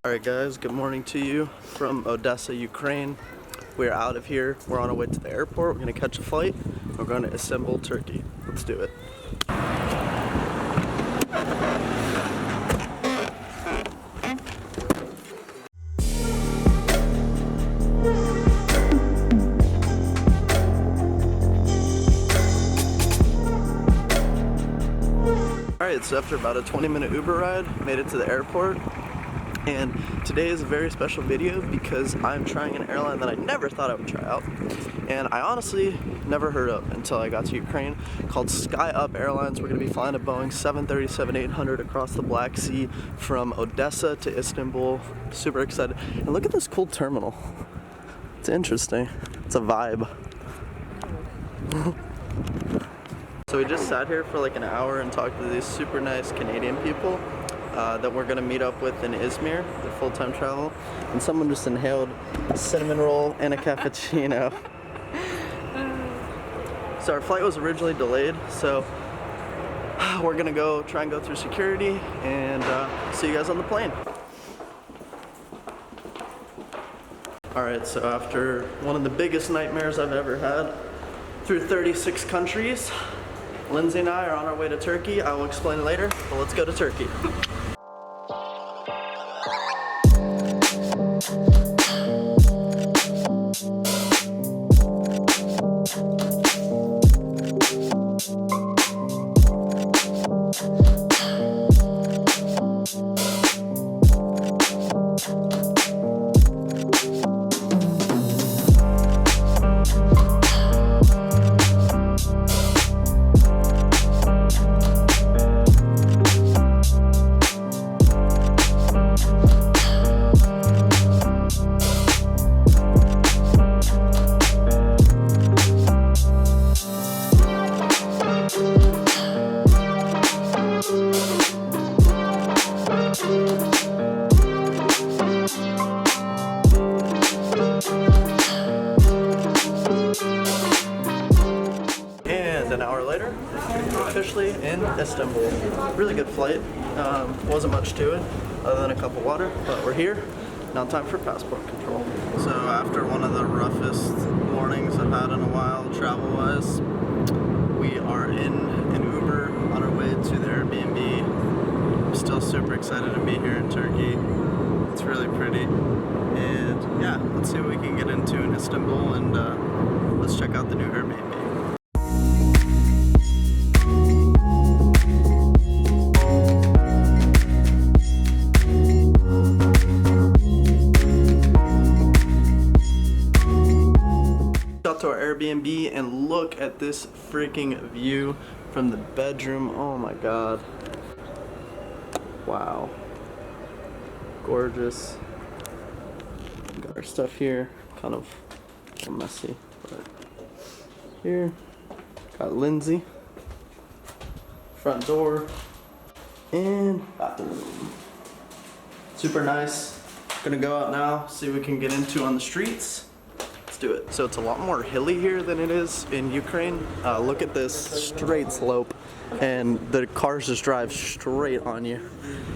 Alright guys, good morning to you from Odessa, Ukraine. We're out of here. We're on our way to the airport. We're going to catch a flight. We're going to Istanbul, Turkey. Let's do it. Alright, so after about a 20-minute Uber ride, made it to the airport. And today is a very special video because I'm trying an airline that I never thought I would try out. And I honestly never heard of until I got to Ukraine, called SkyUp Airlines. We're going to be flying a Boeing 737-800 across the Black Sea from Odessa to Istanbul. Super excited. And look at this cool terminal. It's interesting. It's a vibe. So we just sat here for like an hour and talked to these super nice Canadian people that we're gonna meet up with in Izmir, the full-time travel, and someone just inhaled a cinnamon roll and a cappuccino. So our flight was originally delayed, so we're gonna try and go through security and see you guys on the plane. Alright, so after one of the biggest nightmares I've ever had, through 36 countries, Lindsay and I are on our way to Turkey. I will explain later, but let's go to Turkey. An hour later, we're officially in Istanbul. Really good flight. Wasn't much to it other than a cup of water, but we're here. Now time for passport control. So after one of the roughest mornings I've had in a while travel-wise, we are in an Uber on our way to the Airbnb. I'm still super excited to be here in Turkey. It's really pretty. And yeah, let's see what we can get into in Istanbul, and let's check out the new Airbnb. To our Airbnb and look at this freaking view from the bedroom. Oh my god. Wow. Gorgeous. Got our stuff here. Kind of messy, but here. Got Lindsay. Front door. And bathroom. Super nice. Gonna go out now, see what we can get into on the streets. Do it. So it's a lot more hilly here than it is in Ukraine. Look at this straight slope, and the cars just drive straight on you.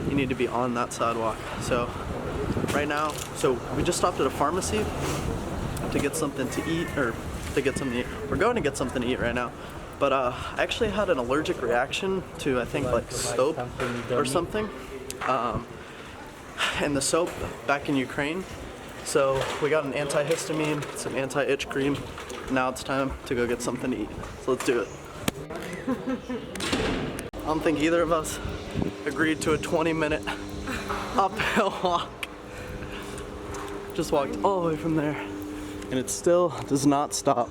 You need to be on that sidewalk. So right now, we just stopped at a pharmacy to get something to eat, or to get something to eat. We're going to get something to eat right now. But I actually had an allergic reaction to, I think, like soap or something. And the soap back in Ukraine. So we got an antihistamine, some anti-itch cream. Now it's time to go get something to eat. So let's do it. I don't think either of us agreed to a 20-minute uphill walk. Just walked all the way from there, and it still does not stop.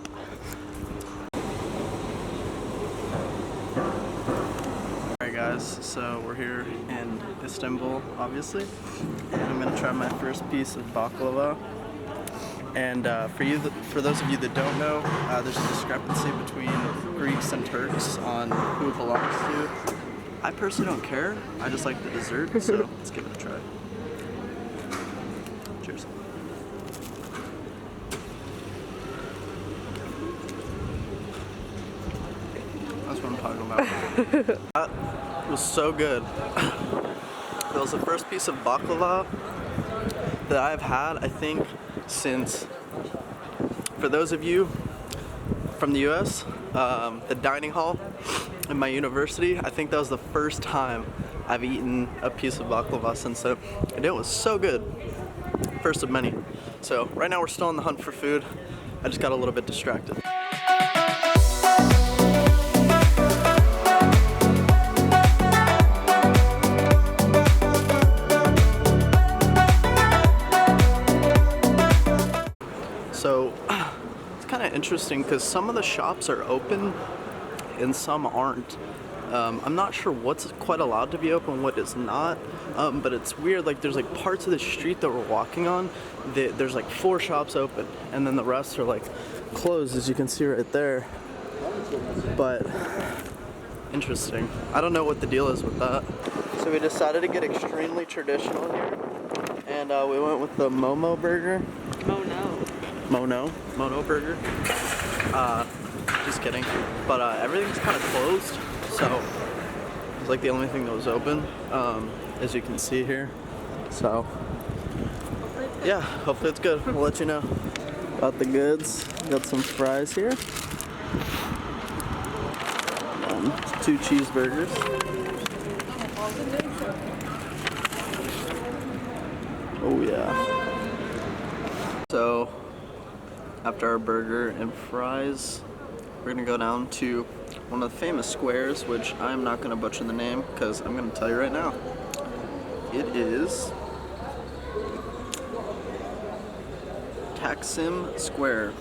Alright guys, so we're here in Istanbul, obviously, and I'm gonna try my first piece of baklava. And for those of you that don't know, there's a discrepancy between Greeks and Turks on who it belongs to. I personally don't care. I just like the dessert, so let's give it a try. Cheers. That's what I'm talking about. That was so good. That was the first piece of baklava that I've had, I think, since, for those of you from the US, the dining hall in my university, I think that was the first time I've eaten a piece of baklava since then, and it was so good. First of many. So right now we're still on the hunt for food. I just got a little bit distracted. So it's kind of interesting because some of the shops are open and some aren't. I'm not sure what's quite allowed to be open, what is not, but it's weird. Like there's like parts of the street that we're walking on, there's like 4 shops open, and then the rest are like closed, as you can see right there. But interesting. I don't know what the deal is with that. So we decided to get extremely traditional here, and we went with the Momo burger. Mono burger. Just kidding. But everything's kind of closed, so it's like the only thing that was open, as you can see here. So yeah, hopefully it's good. We'll let you know about the goods. Got some fries here. 2 cheeseburgers. Oh yeah. So after our burger and fries, we're gonna go down to one of the famous squares, which I'm not gonna butcher the name because I'm gonna tell you right now. It is Taksim Square.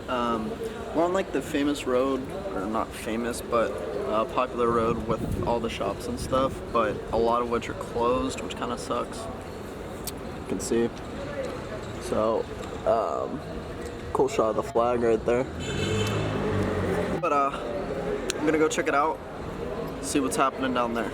We're on like the famous road, or not famous, but popular road with all the shops and stuff, but a lot of which are closed, which kind of sucks. You can see. So, cool shot of the flag right there. But I'm gonna go check it out, see what's happening down there.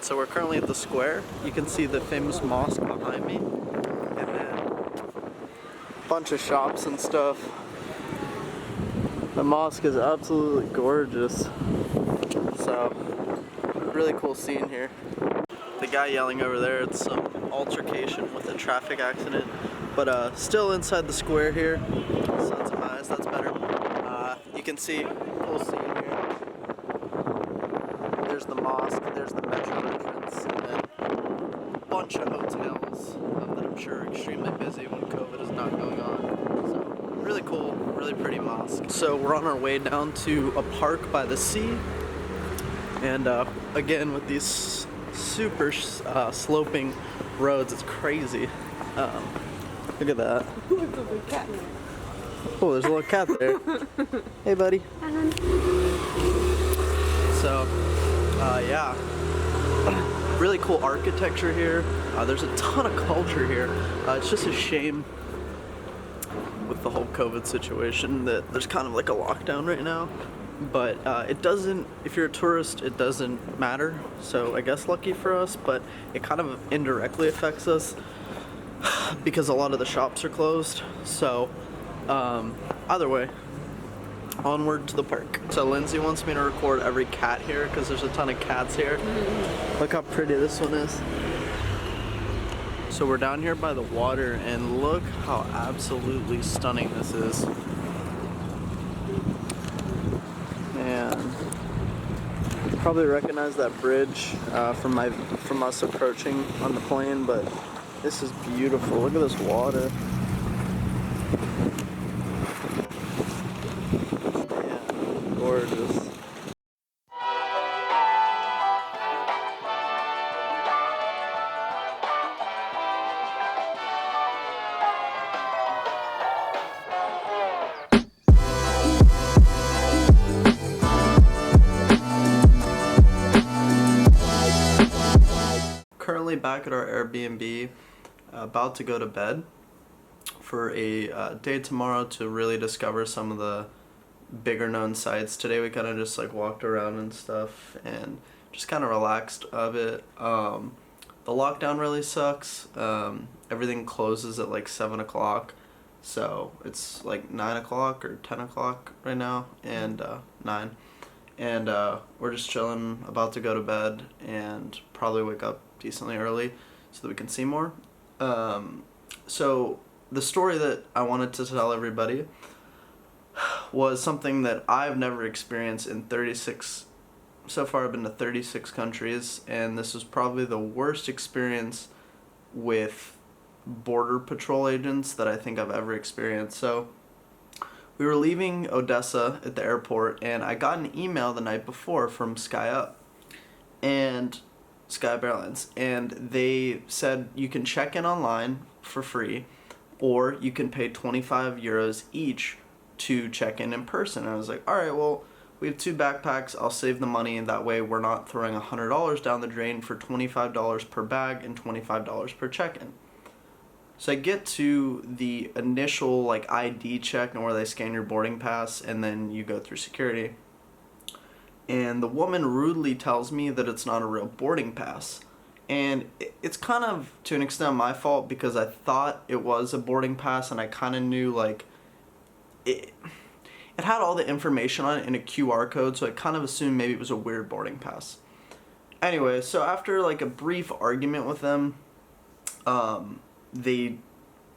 So we're currently at the square. You can see the famous mosque behind me, and then a bunch of shops and stuff. The mosque is absolutely gorgeous. So, really cool scene here. The guy yelling over there, it's some altercation with a traffic accident. But still inside the square here. Sun's in my eyes, that's better. You can see, cool scene here. There's the mosque, there's the metro entrance, and then a bunch of hotels that I'm sure are extremely busy when COVID is not going on. So, really cool, really pretty mosque. So we're on our way down to a park by the sea, and again with these super sloping roads, it's crazy. Look at that. Oh, there's a little cat there. Hey buddy. So yeah, really cool architecture here. There's a ton of culture here. It's just a shame with the whole COVID situation that there's kind of like a lockdown right now, but it doesn't, if you're a tourist, it doesn't matter. So I guess lucky for us, but it kind of indirectly affects us because a lot of the shops are closed. So either way, onward to the park. So Lindsay wants me to record every cat here because there's a ton of cats here. Look how pretty this one is. So we're down here by the water, and look how absolutely stunning this is. Man, you probably recognize that bridge from us approaching on the plane, but this is beautiful. Look at this water. Man, gorgeous. Currently back at our Airbnb, about to go to bed for a day tomorrow to really discover some of the bigger known sites. Today we kind of just like walked around and stuff and just kind of relaxed a bit. The lockdown really sucks. Everything closes at like 7 o'clock, So it's like 9 o'clock or 10 o'clock right now, and 9. And we're just chilling, about to go to bed, and probably wake up decently early so that we can see more. So the story that I wanted to tell everybody was something that I've never experienced in 36. So far I've been to 36 countries, and this was probably the worst experience with border patrol agents that I think I've ever experienced. So we were leaving Odessa at the airport, and I got an email the night before from SkyUp and SkyUp Airlines, and they said you can check in online for free, or you can pay 25 euros each to check in person. And I was like, all right, well, we have 2 backpacks. I'll save the money, and that way we're not throwing $100 down the drain for $25 per bag and $25 per check-in. So I get to the initial like ID check, and where they scan your boarding pass, and then you go through security. And the woman rudely tells me that it's not a real boarding pass. And it's kind of, to an extent, my fault, because I thought it was a boarding pass, and I kind of knew like it had all the information on it in a QR code, so I kind of assumed maybe it was a weird boarding pass. Anyway, so after like a brief argument with them, they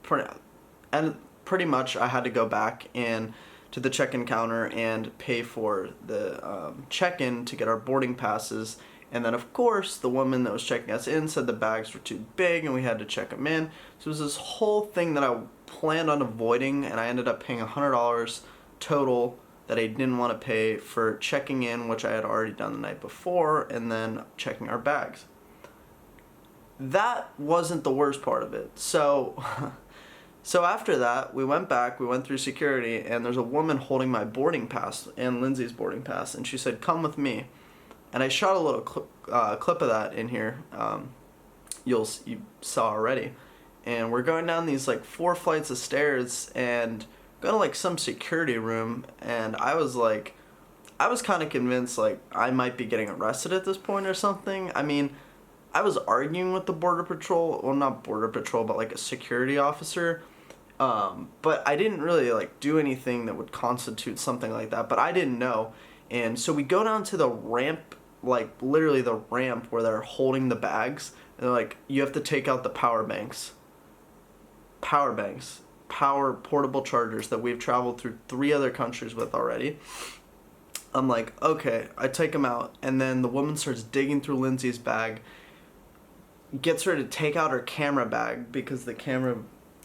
pretty much I had to go back and to the check-in counter and pay for the check-in to get our boarding passes. And then of course the woman that was checking us in said the bags were too big and we had to check them in. So it was this whole thing that I planned on avoiding, and I ended up paying $100 total that I didn't want to pay for checking in, which I had already done the night before, and then checking our bags. That wasn't the worst part of it. So after that, we went back, we went through security, and there's a woman holding my boarding pass and Lindsay's boarding pass, and she said, come with me. And I shot a little clip of that in here, you saw already. And we're going down these like 4 flights of stairs and going to like some security room, and I was kind of convinced like I might be getting arrested at this point or something. I mean, I was arguing with the border patrol, well, not border patrol, but like a security officer, but I didn't really like do anything that would constitute something like that, but I didn't know. And so we go down to the ramp, like literally the ramp where they're holding the bags, and they're like, you have to take out the power portable chargers that we've traveled through 3 other countries with already. I'm like, okay, I take them out, and then the woman starts digging through Lindsay's bag, gets her to take out her camera bag because the camera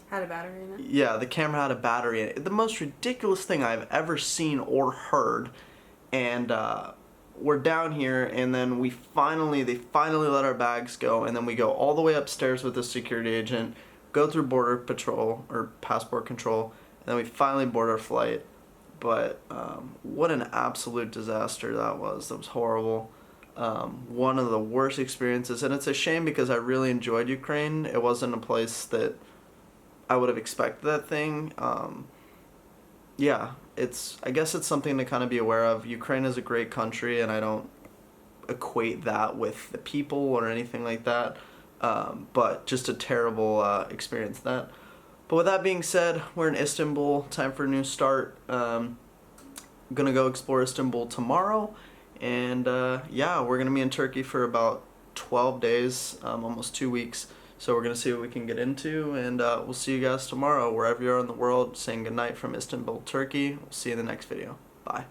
had a battery in it. Yeah, the camera had a battery in it. The most ridiculous thing I've ever seen or heard. And we're down here, and then they finally let our bags go, and then we go all the way upstairs with the security agent, go through border patrol or passport control, and then we finally board our flight. But what an absolute disaster that was. That was horrible. One of the worst experiences, and it's a shame because I really enjoyed Ukraine. It wasn't a place that I would have expected that thing. Yeah, I guess it's something to kind of be aware of. Ukraine is a great country, and I don't equate that with the people or anything like that. But just a terrible experience that. But with that being said, we're in Istanbul. Time for a new start. I'm gonna go explore Istanbul tomorrow, and yeah, we're gonna be in Turkey for about 12 days, almost 2 weeks. So we're gonna see what we can get into, and we'll see you guys tomorrow, wherever you are in the world. Saying goodnight from Istanbul, Turkey. We'll see you in the next video. Bye.